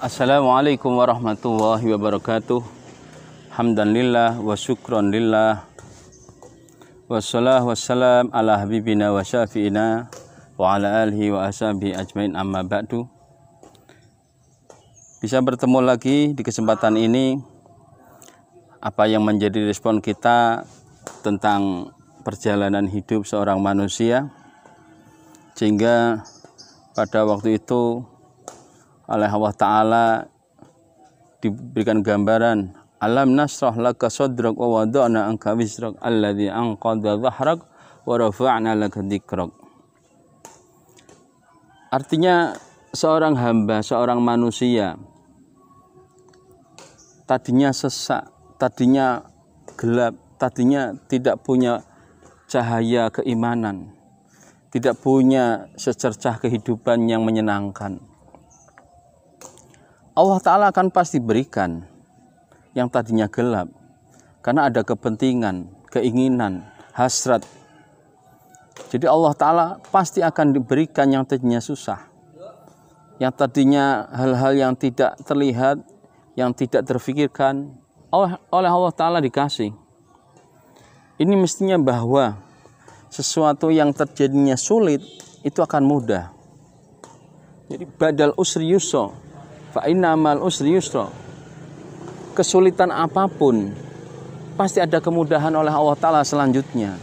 Assalamualaikum warahmatullahi wabarakatuh. Hamdan lillah wa syukran lillah. Wassalahu wassalam ala habibina wa syafi'ina wa ala alihi wa ashabihi ajmain, amma ba'du. Bisa bertemu lagi di kesempatan ini. Apa yang menjadi respon kita tentang perjalanan hidup seorang manusia, sehingga pada waktu itu oleh Allah Ta'ala diberikan gambaran, alam nasrah laka sadrak wa wada'na anka wizrak alladhi anqadha dhahrak wa rafa'na laka dzikrak. Artinya seorang hamba, seorang manusia tadinya sesak, tadinya gelap, tadinya tidak punya cahaya keimanan, tidak punya secercah kehidupan yang menyenangkan. Allah Ta'ala akan pasti berikan yang tadinya gelap, karena ada kepentingan, keinginan, hasrat. Jadi Allah Ta'ala pasti akan diberikan yang tadinya susah, yang tadinya hal-hal yang tidak terlihat, yang tidak terfikirkan, oleh Allah Ta'ala dikasih. Ini mestinya bahwa sesuatu yang terjadinya sulit itu akan mudah. Jadi badal usri yusra fa inna ma'al usri yusra. Kesulitan apapun pasti ada kemudahan oleh Allah Ta'ala selanjutnya.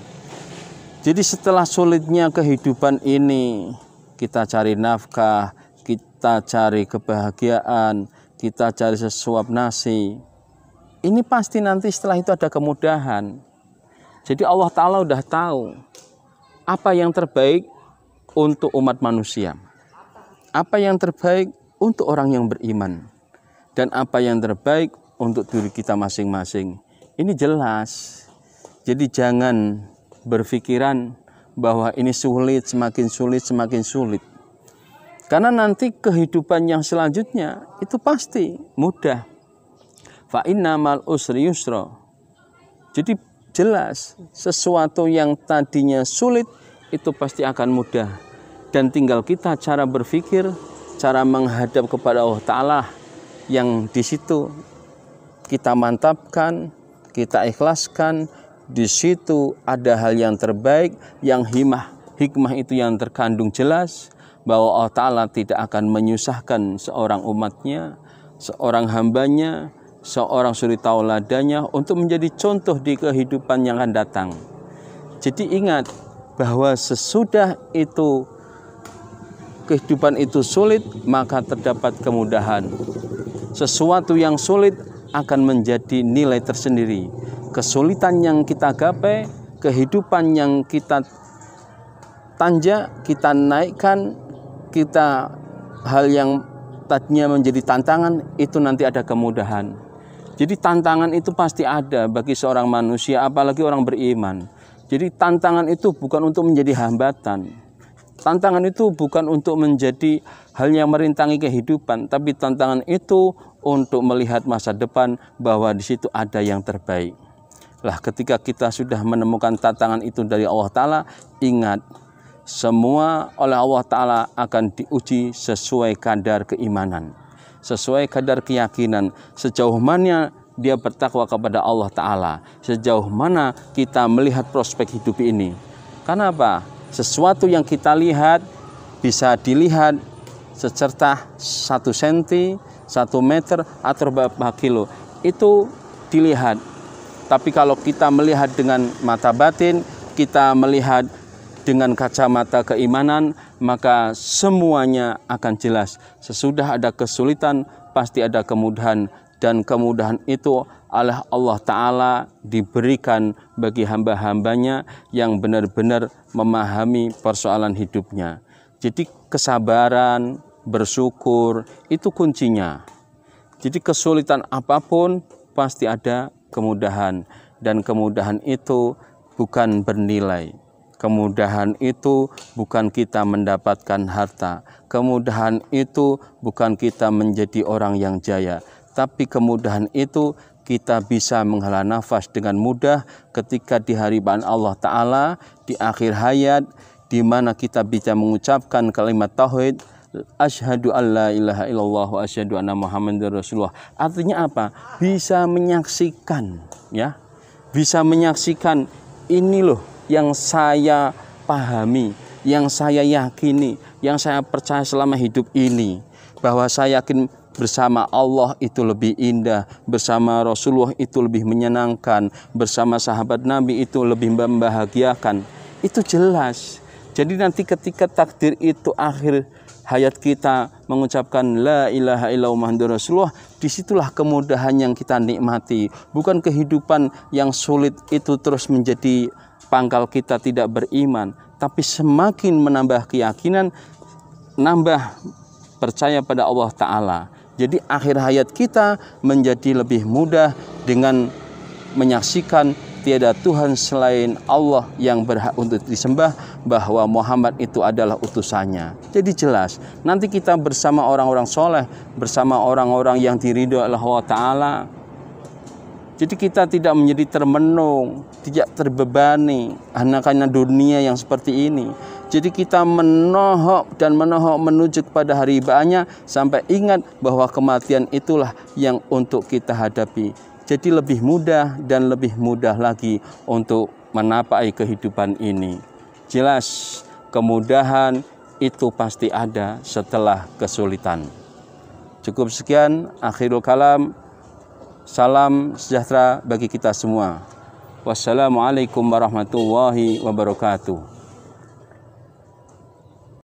Jadi setelah sulitnya kehidupan ini, kita cari nafkah, kita cari kebahagiaan, kita cari sesuap nasi, ini pasti nanti setelah itu ada kemudahan. Jadi Allah Ta'ala udah tahu apa yang terbaik untuk umat manusia, apa yang terbaik untuk orang yang beriman, dan apa yang terbaik untuk diri kita masing-masing. Ini jelas. Jadi jangan berpikiran bahwa ini sulit, semakin sulit, semakin sulit. Karena nanti kehidupan yang selanjutnya itu pasti mudah. Fa inna ma'al usri yusra. Jadi jelas, sesuatu yang tadinya sulit itu pasti akan mudah. Dan tinggal kita cara berpikir, cara menghadap kepada Allah Ta'ala, yang di situ kita mantapkan, kita ikhlaskan. Di situ ada hal yang terbaik, yang hikmah itu yang terkandung jelas, bahwa Allah Ta'ala tidak akan menyusahkan seorang umatnya, seorang hambanya, seorang suri tauladanya untuk menjadi contoh di kehidupan yang akan datang. Jadi ingat bahwa sesudah itu kehidupan itu sulit, maka terdapat kemudahan. Sesuatu yang sulit akan menjadi nilai tersendiri. Kesulitan yang kita gapai, kehidupan yang kita tanjak, kita naikkan, kita hal yang tadinya menjadi tantangan, itu nanti ada kemudahan. Jadi tantangan itu pasti ada bagi seorang manusia, apalagi orang beriman. Jadi tantangan itu bukan untuk menjadi hambatan. Tantangan itu bukan untuk menjadi hal yang merintangi kehidupan, tapi tantangan itu untuk melihat masa depan, bahwa di situ ada yang terbaik. Lah, ketika kita sudah menemukan tantangan itu dari Allah Ta'ala, ingat, semua oleh Allah Ta'ala akan diuji sesuai kadar keimanan, sesuai kadar keyakinan, sejauh mana dia bertakwa kepada Allah Ta'ala, sejauh mana kita melihat prospek hidup ini. Karena apa? Sesuatu yang kita lihat bisa dilihat secercah 1 senti, 1 meter, atau berapa kilo, itu dilihat. Tapi kalau kita melihat dengan mata batin, kita melihat dengan kacamata keimanan, maka semuanya akan jelas. Sesudah ada kesulitan, pasti ada kemudahan. Dan kemudahan itu oleh Allah Ta'ala diberikan bagi hamba-hambanya yang benar-benar memahami persoalan hidupnya. Jadi kesabaran, bersyukur, itu kuncinya. Jadi kesulitan apapun pasti ada kemudahan. Dan kemudahan itu bukan bernilai. Kemudahan itu bukan kita mendapatkan harta. Kemudahan itu bukan kita menjadi orang yang jaya. Tapi kemudahan itu kita bisa menghela nafas dengan mudah ketika di hadapan Allah Ta'ala di akhir hayat, di mana kita bisa mengucapkan kalimat tauhid, asyhadu alla ilaha illallah wa asyhadu anna muhammadar rasulullah. Artinya apa? Bisa menyaksikan, ya. Bisa menyaksikan, ini loh yang saya pahami, yang saya yakini, yang saya percaya selama hidup ini, bahwa saya yakin bersama Allah itu lebih indah, bersama Rasulullah itu lebih menyenangkan, bersama sahabat Nabi itu lebih membahagiakan. Itu jelas. Jadi nanti ketika takdir itu akhir hayat kita mengucapkan la ilaha illallah Muhammadur Rasulullah, disitulah kemudahan yang kita nikmati. Bukan kehidupan yang sulit itu terus menjadi pangkal kita tidak beriman, tapi semakin menambah keyakinan, nambah percaya pada Allah Ta'ala. Jadi akhir hayat kita menjadi lebih mudah dengan menyaksikan tiada Tuhan selain Allah yang berhak untuk disembah, bahwa Muhammad itu adalah utusannya. Jadi jelas, nanti kita bersama orang-orang soleh, bersama orang-orang yang diridhoi oleh Allah Ta'ala. Jadi kita tidak menjadi termenung, tidak terbebani karena dunia yang seperti ini. Jadi kita menohok dan menohok menuju kepada hari ibaanya, sampai ingat bahwa kematian itulah yang untuk kita hadapi. Jadi lebih mudah dan lebih mudah lagi untuk menapai kehidupan ini. Jelas kemudahan itu pasti ada setelah kesulitan. Cukup sekian, akhirul kalam. Salam sejahtera bagi kita semua. Wassalamualaikum warahmatullahi wabarakatuh.